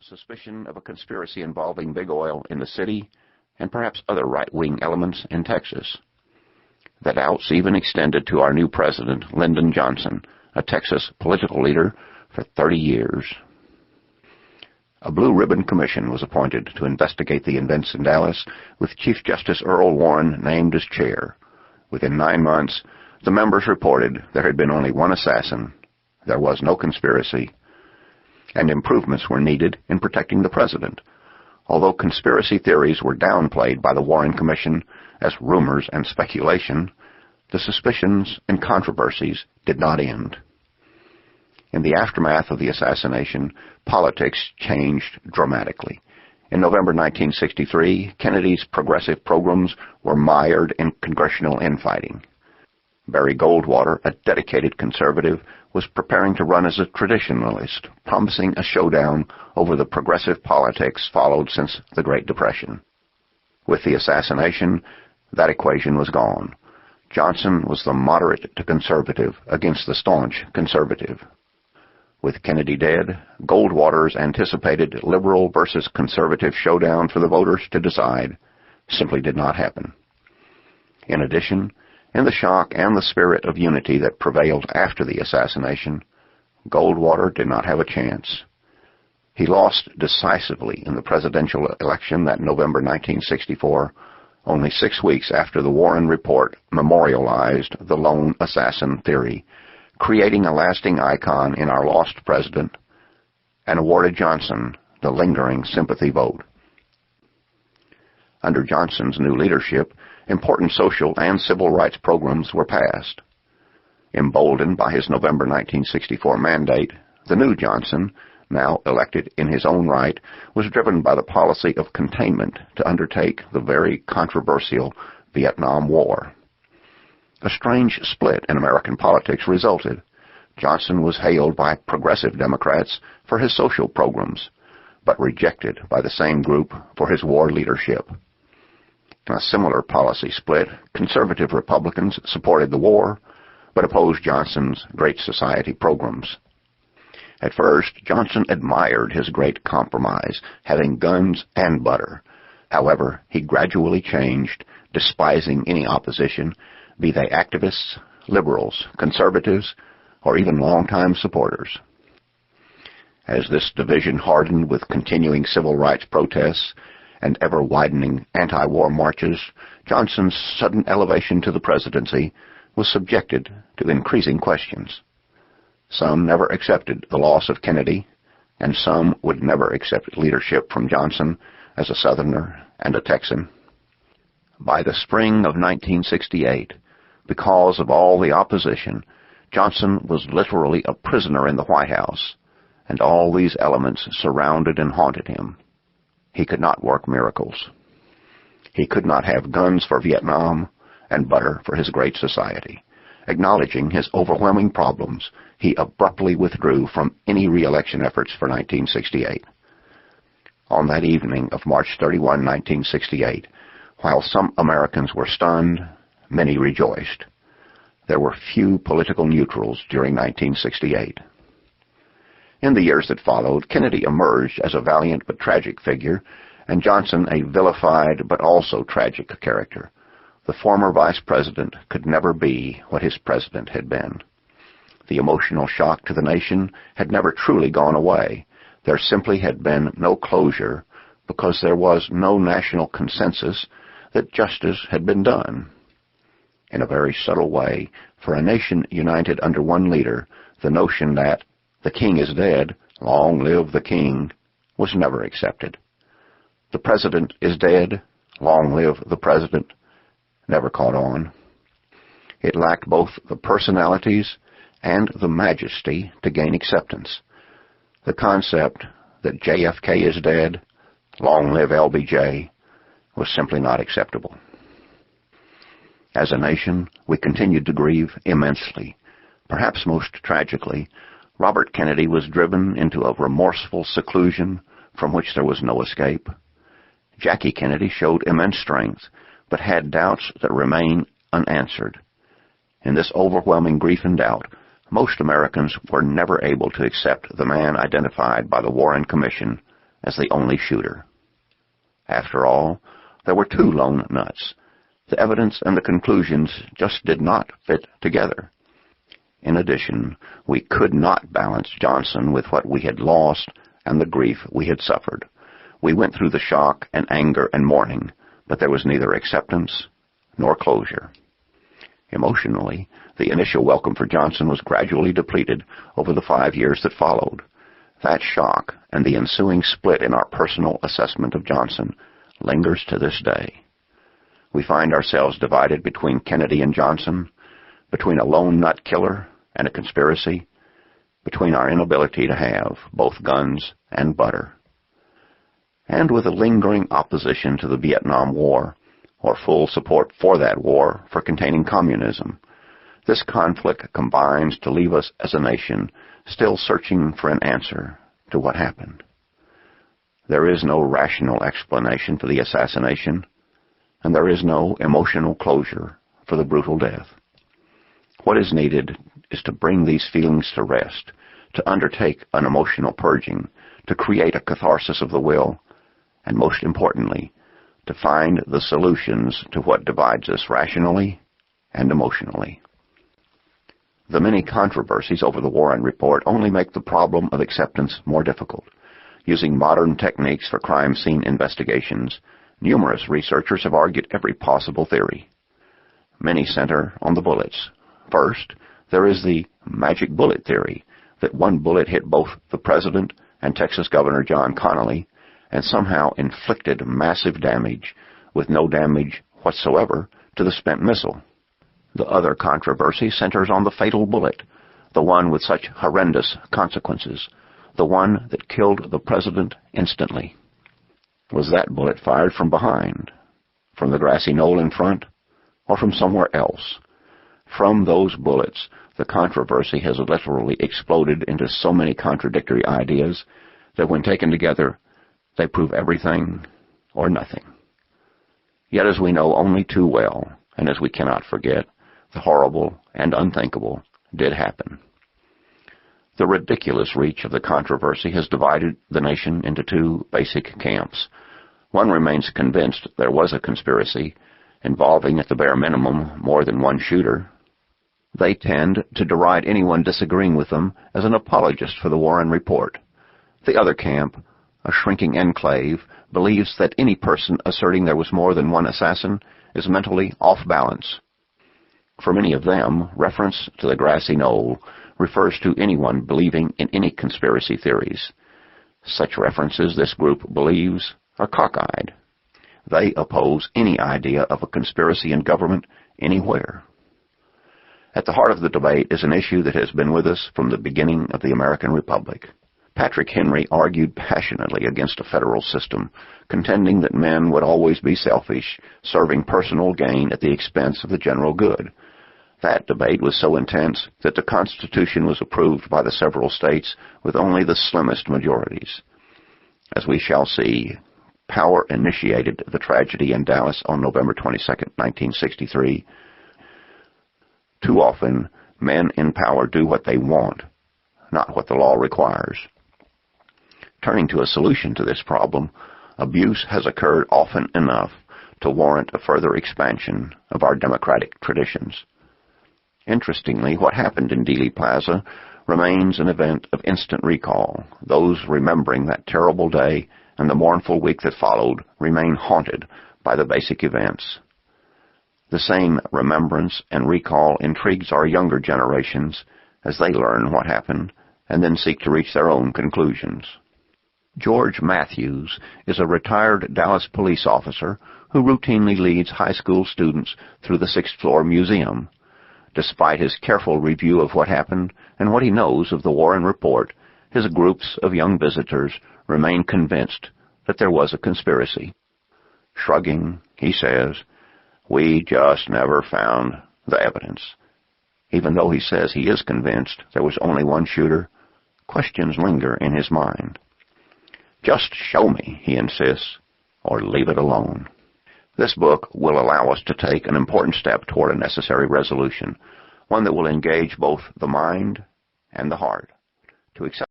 suspicion of a conspiracy involving big oil in the city and perhaps other right-wing elements in Texas. The doubts even extended to our new president, Lyndon Johnson, a Texas political leader for 30 years. A Blue Ribbon Commission was appointed to investigate the events in Dallas, with Chief Justice Earl Warren named as chair. Within 9 months, the members reported there had been only one assassin, there was no conspiracy, and improvements were needed in protecting the president. Although conspiracy theories were downplayed by the Warren Commission as rumors and speculation, the suspicions and controversies did not end. In the aftermath of the assassination, politics changed dramatically. In November 1963, Kennedy's progressive programs were mired in congressional infighting. Barry Goldwater, a dedicated conservative, was preparing to run as a traditionalist, promising a showdown over the progressive politics followed since the Great Depression. With the assassination, that equation was gone. Johnson was the moderate to conservative against the staunch conservative. With Kennedy dead, Goldwater's anticipated liberal versus conservative showdown for the voters to decide simply did not happen. In addition, in the shock and the spirit of unity that prevailed after the assassination, Goldwater did not have a chance. He lost decisively in the presidential election that November 1964, only 6 weeks after the Warren Report memorialized the lone assassin theory, creating a lasting icon in our lost president, and awarded Johnson the lingering sympathy vote. Under Johnson's new leadership, important social and civil rights programs were passed. Emboldened by his November 1964 mandate, the new Johnson, now elected in his own right, was driven by the policy of containment to undertake the very controversial Vietnam War. A strange split in American politics resulted. Johnson was hailed by progressive Democrats for his social programs, but rejected by the same group for his war leadership. In a similar policy split, conservative Republicans supported the war, but opposed Johnson's Great Society programs. At first, Johnson admired his great compromise, having guns and butter. However, he gradually changed, despising any opposition, be they activists, liberals, conservatives, or even longtime supporters. As this division hardened with continuing civil rights protests and ever-widening anti-war marches, Johnson's sudden elevation to the presidency was subjected to increasing questions. Some never accepted the loss of Kennedy, and some would never accept leadership from Johnson as a Southerner and a Texan. By the spring of 1968, because of all the opposition, Johnson was literally a prisoner in the White House, and all these elements surrounded and haunted him. He could not work miracles. He could not have guns for Vietnam and butter for his Great Society. Acknowledging his overwhelming problems, he abruptly withdrew from any re-election efforts for 1968. On that evening of March 31, 1968, while some Americans were stunned, many rejoiced. There were few political neutrals during 1968. In the years that followed, Kennedy emerged as a valiant but tragic figure, and Johnson a vilified but also tragic character. The former vice president could never be what his president had been. The emotional shock to the nation had never truly gone away. There simply had been no closure because there was no national consensus that justice had been done. In a very subtle way, for a nation united under one leader, the notion that the king is dead, long live the king, was never accepted. The president is dead, long live the president, never caught on. It lacked both the personalities and the majesty to gain acceptance. The concept that J.F.K. is dead, long live L.B.J., was simply not acceptable. As a nation, we continued to grieve immensely. Perhaps most tragically, Robert Kennedy was driven into a remorseful seclusion from which there was no escape. Jackie Kennedy showed immense strength, but had doubts that remain unanswered. In this overwhelming grief and doubt, most Americans were never able to accept the man identified by the Warren Commission as the only shooter. After all, there were two lone nuts. The evidence and the conclusions just did not fit together. In addition, we could not balance Johnson with what we had lost and the grief we had suffered. We went through the shock and anger and mourning, but there was neither acceptance nor closure. Emotionally, the initial welcome for Johnson was gradually depleted over the 5 years that followed. That shock and the ensuing split in our personal assessment of Johnson lingers to this day. We find ourselves divided between Kennedy and Johnson, between a lone nut killer and a conspiracy, between our inability to have both guns and butter, and with a lingering opposition to the Vietnam War, or full support for that war for containing communism. This conflict combines to leave us as a nation still searching for an answer to what happened. There is no rational explanation for the assassination, and there is no emotional closure for the brutal death. What is needed is to bring these feelings to rest, to undertake an emotional purging, to create a catharsis of the will, and most importantly, to find the solutions to what divides us rationally and emotionally. The many controversies over the Warren Report only make the problem of acceptance more difficult. Using modern techniques for crime scene investigations, numerous researchers have argued every possible theory. Many center on the bullets. First, there is the magic bullet theory, that one bullet hit both the President and Texas Governor John Connally and somehow inflicted massive damage, with no damage whatsoever to the spent missile. The other controversy centers on the fatal bullet, the one with such horrendous consequences, the one that killed the President instantly. Was that bullet fired from behind, from the grassy knoll in front, or from somewhere else? From those bullets, the controversy has literally exploded into so many contradictory ideas that when taken together, they prove everything or nothing. Yet as we know only too well, and as we cannot forget, the horrible and unthinkable did happen. The ridiculous reach of the controversy has divided the nation into two basic camps. One remains convinced there was a conspiracy, involving at the bare minimum more than one shooter. They tend to deride anyone disagreeing with them as an apologist for the Warren Report. The other camp, a shrinking enclave, believes that any person asserting there was more than one assassin is mentally off balance. For many of them, reference to the grassy knoll refers to anyone believing in any conspiracy theories. Such references, this group believes, are cockeyed. They oppose any idea of a conspiracy in government anywhere. At the heart of the debate is an issue that has been with us from the beginning of the American Republic. Patrick Henry argued passionately against a federal system, contending that men would always be selfish, serving personal gain at the expense of the general good. That debate was so intense that the Constitution was approved by the several states with only the slimmest majorities. As we shall see, power initiated the tragedy in Dallas on November 22, 1963. Too often, men in power do what they want, not what the law requires. Turning to a solution to this problem, abuse has occurred often enough to warrant a further expansion of our democratic traditions. Interestingly, what happened in Dealey Plaza remains an event of instant recall. Those remembering that terrible day and the mournful week that followed remain haunted by the basic events. The same remembrance and recall intrigues our younger generations as they learn what happened and then seek to reach their own conclusions. George Matthews is a retired Dallas police officer who routinely leads high school students through the 6th floor museum. Despite his careful review of what happened and what he knows of the Warren Report, his groups of young visitors remain convinced that there was a conspiracy. Shrugging, he says, "We just never found the evidence." Even though he says he is convinced there was only one shooter, questions linger in his mind. "Just show me," he insists, "or leave it alone." This book will allow us to take an important step toward a necessary resolution, one that will engage both the mind and the heart. To accept